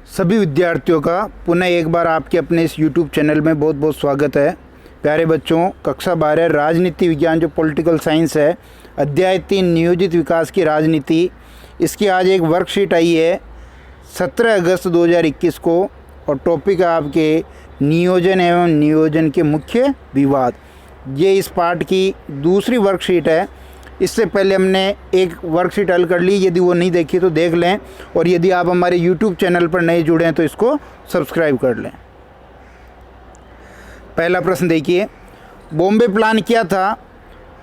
सभी विद्यार्थियों का पुनः एक बार आपके अपने इस YouTube चैनल में बहुत बहुत स्वागत है। प्यारे बच्चों, कक्षा 12 राजनीति विज्ञान जो पॉलिटिकल साइंस है, अध्याय 3 नियोजित विकास की राजनीति, इसकी आज एक वर्कशीट आई है 17 अगस्त 2021 को और टॉपिक है आपके नियोजन एवं नियोजन के मुख्य विवाद। ये इस पार्ट की दूसरी वर्कशीट है। इससे पहले हमने एक वर्कशीट हल कर ली, यदि वो नहीं देखी तो देख लें, और यदि आप हमारे YouTube चैनल पर नए जुड़े हैं तो इसको सब्सक्राइब कर लें। पहला प्रश्न देखिए, बॉम्बे प्लान क्या था?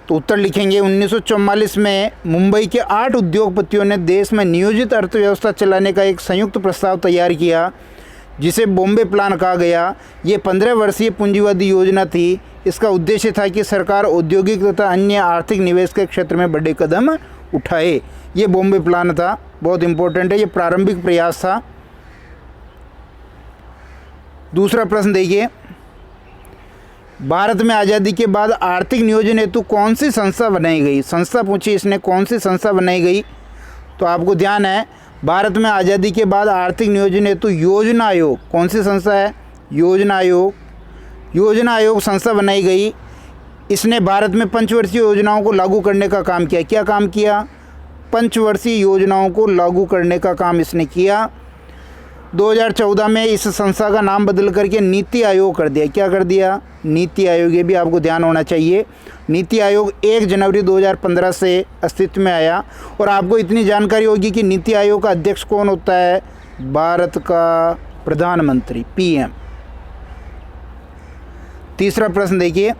तो उत्तर लिखेंगे 1944 में मुंबई के 8 उद्योगपतियों ने देश में नियोजित अर्थव्यवस्था चलाने का एक संयुक्त प्रस्ताव तैयार किया जिसे बॉम्बे प्लान कहा गया। ये 15 वर्षीय पूंजीवादी योजना थी। इसका उद्देश्य था कि सरकार औद्योगिक तथा अन्य आर्थिक निवेश के क्षेत्र में बड़े कदम उठाए। ये बॉम्बे प्लान था, बहुत इंपॉर्टेंट है, ये प्रारंभिक प्रयास था। दूसरा प्रश्न देखिए, भारत में आज़ादी के बाद आर्थिक नियोजन हेतु कौन सी संस्था बनाई गई? संस्था पूछी इसने, कौन सी संस्था बनाई गई? तो आपको ध्यान है, भारत में आज़ादी के बाद आर्थिक नियोजन हेतु योजना आयोग, कौन सी संस्था है? योजना आयोग। योजना आयोग संस्था बनाई गई। इसने भारत में पंचवर्षीय योजनाओं को लागू करने का काम किया। क्या काम किया? पंचवर्षीय योजनाओं को लागू करने का काम इसने किया। 2014 में इस संस्था का नाम बदल करके नीति आयोग कर दिया। क्या कर दिया? नीति आयोग। ये भी आपको ध्यान होना चाहिए। नीति आयोग 1 जनवरी 2015 से अस्तित्व में आया। और आपको इतनी जानकारी होगी कि नीति आयोग का अध्यक्ष कौन होता है? भारत का प्रधानमंत्री, PM। तीसरा प्रश्न देखिए,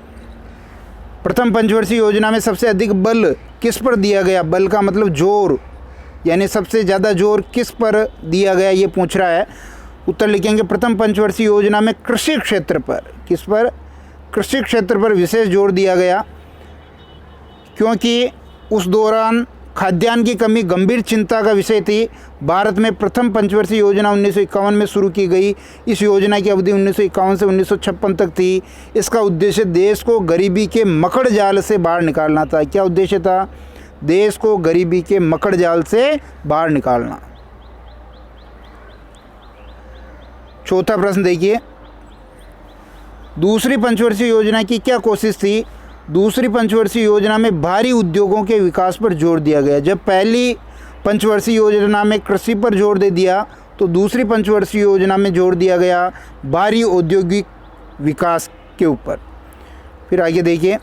प्रथम पंचवर्षीय योजना में सबसे अधिक बल किस पर दिया गया? बल का मतलब जोर, यानी सबसे ज़्यादा जोर किस पर दिया गया, ये पूछ रहा है। उत्तर लिखेंगे प्रथम पंचवर्षीय योजना में कृषि क्षेत्र पर। किस पर? कृषि क्षेत्र पर विशेष जोर दिया गया, क्योंकि उस दौरान खाद्यान्न की कमी गंभीर चिंता का विषय थी। भारत में प्रथम पंचवर्षीय योजना 1951 में शुरू की गई। इस योजना की अवधि 1951 से 1956 तक थी। इसका उद्देश्य देश को गरीबी के मकड़ जाल से बाहर निकालना था। क्या उद्देश्य था? देश को गरीबी के मकड़ जाल से बाहर निकालना। चौथा प्रश्न देखिए, दूसरी पंचवर्षीय योजना की क्या कोशिश थी? दूसरी पंचवर्षीय योजना में भारी उद्योगों के विकास पर जोर दिया गया। जब पहली पंचवर्षीय योजना में कृषि पर जोर दे दिया, तो दूसरी पंचवर्षीय योजना में जोर दिया गया भारी औद्योगिक विकास के ऊपर। फिर आगे देखिए,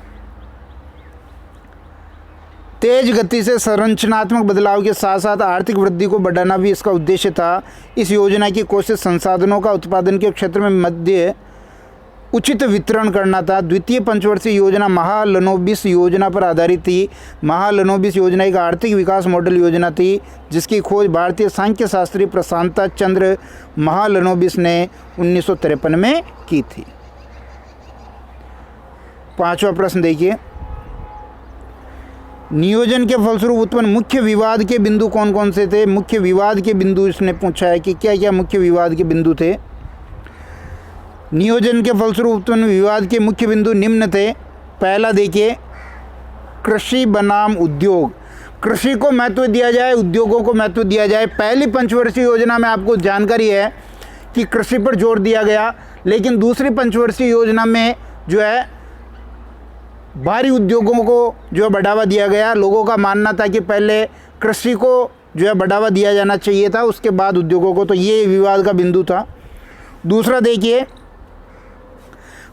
तेज गति से संरचनात्मक बदलाव के साथ साथ आर्थिक वृद्धि को बढ़ाना भी इसका उद्देश्य था। इस योजना की कोशिश संसाधनों का उत्पादन के क्षेत्र में मध्य उचित वितरण करना था। द्वितीय पंचवर्षीय योजना महालनोबिस योजना पर आधारित थी। महालनोबिस योजना एक आर्थिक विकास मॉडल योजना थी जिसकी खोज भारतीय सांख्य शास्त्री प्रशांता चंद्र महालनोबिस ने 1953 में की थी। पांचवा प्रश्न देखिए, नियोजन के फलस्वरूप उत्पन्न मुख्य विवाद के बिंदु कौन कौन से थे? मुख्य विवाद के बिंदु इसने पूछा है कि क्या क्या मुख्य विवाद के बिंदु थे। नियोजन के फलस्वरूप उत्पन्न विवाद के मुख्य बिंदु निम्न थे। पहला देखिए, कृषि बनाम उद्योग। कृषि को महत्व दिया जाए, उद्योगों को महत्व दिया जाए। पहली पंचवर्षीय योजना में आपको जानकारी है कि कृषि पर जोर दिया गया, लेकिन दूसरी पंचवर्षीय योजना में जो है भारी उद्योगों को जो है बढ़ावा दिया गया। लोगों का मानना था कि पहले कृषि को जो है बढ़ावा दिया जाना चाहिए था, उसके बाद उद्योगों को। तो ये विवाद का बिंदु था। दूसरा देखिए,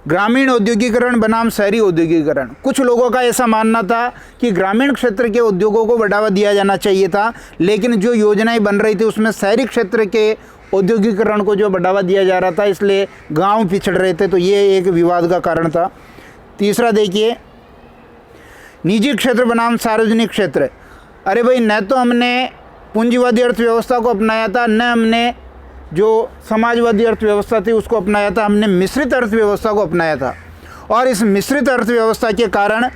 ग्रामीण औद्योगिकरण बनाम शहरी औद्योगिकरण। कुछ लोगों का ऐसा मानना था कि ग्रामीण क्षेत्र के उद्योगों को बढ़ावा दिया जाना चाहिए था, लेकिन जो योजनाएं बन रही थी उसमें शहरी क्षेत्र के औद्योगिकरण को जो बढ़ावा दिया जा रहा था, इसलिए गांव पिछड़ रहे थे। तो ये एक विवाद का कारण था। तीसरा देखिए, निजी क्षेत्र बनाम सार्वजनिक क्षेत्र। अरे भाई, न तो हमने पूंजीवादी अर्थव्यवस्था को अपनाया था, न हमने जो समाजवादी अर्थव्यवस्था थी उसको अपनाया था, हमने मिश्रित अर्थव्यवस्था को अपनाया था। और इस मिश्रित अर्थव्यवस्था के कारण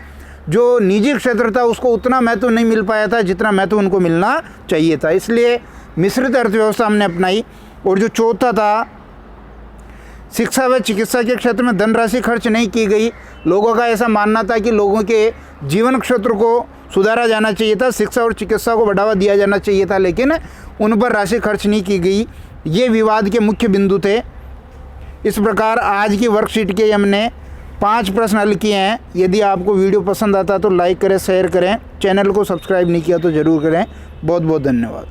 जो निजी क्षेत्र था उसको उतना महत्व नहीं मिल पाया था जितना महत्व उनको मिलना चाहिए था, इसलिए मिश्रित अर्थव्यवस्था हमने अपनाई। और जो चौथा था, शिक्षा व चिकित्सा के क्षेत्र में धनराशि खर्च नहीं की गई। लोगों का ऐसा मानना था कि लोगों के जीवन क्षेत्र को सुधारा जाना चाहिए था, शिक्षा और चिकित्सा को बढ़ावा दिया जाना चाहिए था, लेकिन उन पर राशि खर्च नहीं की गई। ये विवाद के मुख्य बिंदु थे। इस प्रकार आज की वर्कशीट के हमने 5 प्रश्न हल किए हैं। यदि आपको वीडियो पसंद आता है तो लाइक करें, शेयर करें, चैनल को सब्सक्राइब नहीं किया तो ज़रूर करें। बहुत बहुत धन्यवाद।